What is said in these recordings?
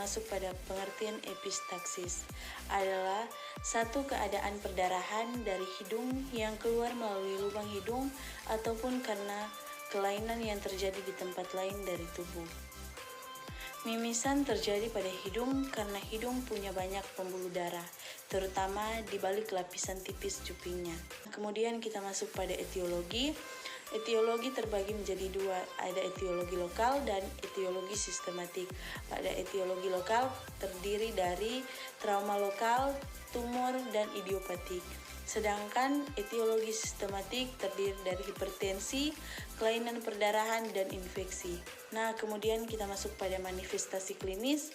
masuk pada pengertian epistaksis. Adalah satu keadaan perdarahan dari hidung yang keluar melalui lubang hidung ataupun karena kelainan yang terjadi di tempat lain dari tubuh. Mimisan terjadi pada hidung karena hidung punya banyak pembuluh darah, terutama di balik lapisan tipis cupingnya. Kemudian kita masuk pada etiologi. Etiologi terbagi menjadi dua, ada etiologi lokal dan etiologi sistematik. Pada etiologi lokal terdiri dari trauma lokal, tumor, dan idiopatik. Sedangkan etiologi sistematik terdiri dari hipertensi, kelainan perdarahan, dan infeksi. Nah, kemudian kita masuk pada manifestasi klinis.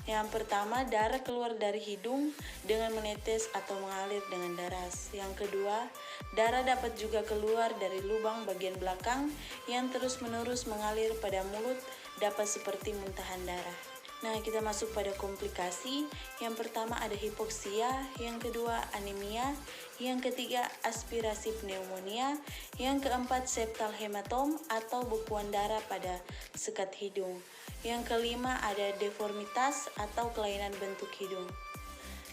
Yang pertama, darah keluar dari hidung dengan menetes atau mengalir dengan deras. Yang kedua, darah dapat juga keluar dari lubang bagian belakang yang terus-menerus mengalir pada mulut, dapat seperti muntahan darah. Nah, kita masuk pada komplikasi. Yang pertama ada hipoksia, yang kedua anemia, yang ketiga aspirasi pneumonia, yang keempat septal hematom atau bekuan darah pada sekat hidung. Yang kelima ada deformitas atau kelainan bentuk hidung.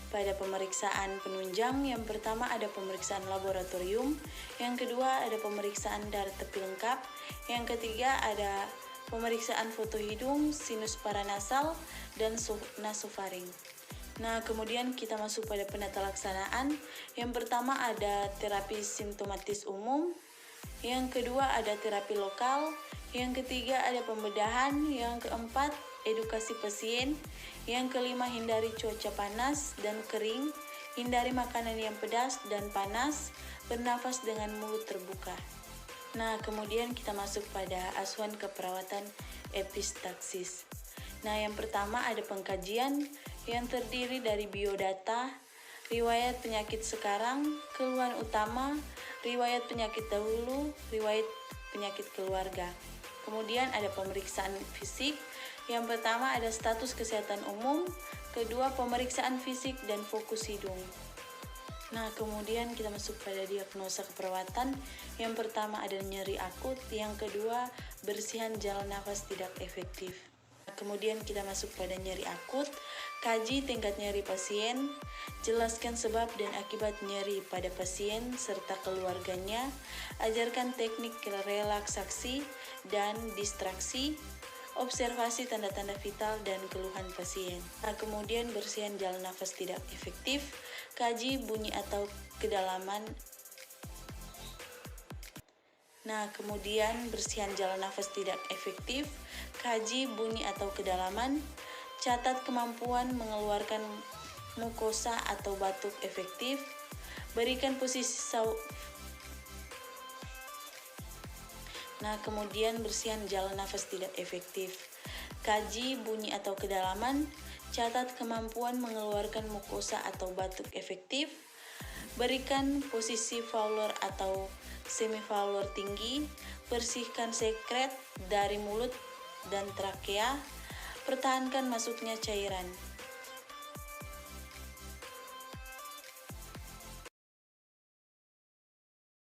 Pada pemeriksaan penunjang, yang pertama ada pemeriksaan laboratorium, yang kedua ada pemeriksaan darah tepi lengkap, yang ketiga ada pemeriksaan foto hidung, sinus paranasal, dan nasofaring. Nah, kemudian kita masuk pada penata laksanaan. Yang pertama ada terapi simptomatis umum, yang kedua ada terapi lokal, yang ketiga ada pembedahan, yang keempat edukasi pasien, yang kelima hindari cuaca panas dan kering, hindari makanan yang pedas dan panas, bernafas dengan mulut terbuka. Nah, kemudian kita masuk pada asuhan keperawatan epistaksis. Nah, yang pertama ada pengkajian yang terdiri dari biodata, riwayat penyakit sekarang, keluhan utama, riwayat penyakit dahulu, riwayat penyakit keluarga. Kemudian ada pemeriksaan fisik. Yang pertama ada status kesehatan umum, kedua pemeriksaan fisik dan fokus hidung. Nah, kemudian kita masuk pada diagnosa keperawatan. Yang pertama ada nyeri akut, yang kedua bersihan jalan nafas tidak efektif. Kemudian kita masuk pada nyeri akut, kaji tingkat nyeri pasien, jelaskan sebab dan akibat nyeri pada pasien serta keluarganya, ajarkan teknik relaksasi dan distraksi, observasi tanda-tanda vital dan keluhan pasien. Nah, kemudian bersihan jalan nafas tidak efektif, kaji bunyi atau kedalaman. Nah, kemudian bersihan jalan nafas tidak efektif, kaji bunyi atau kedalaman, catat kemampuan mengeluarkan mukosa atau batuk efektif, berikan posisi Nah, kemudian bersihan jalan nafas tidak efektif, kaji bunyi atau kedalaman, catat kemampuan mengeluarkan mukosa atau batuk efektif, berikan posisi Fowler atau semi-Fowler tinggi, bersihkan sekret dari mulut dan trakea, pertahankan masuknya cairan.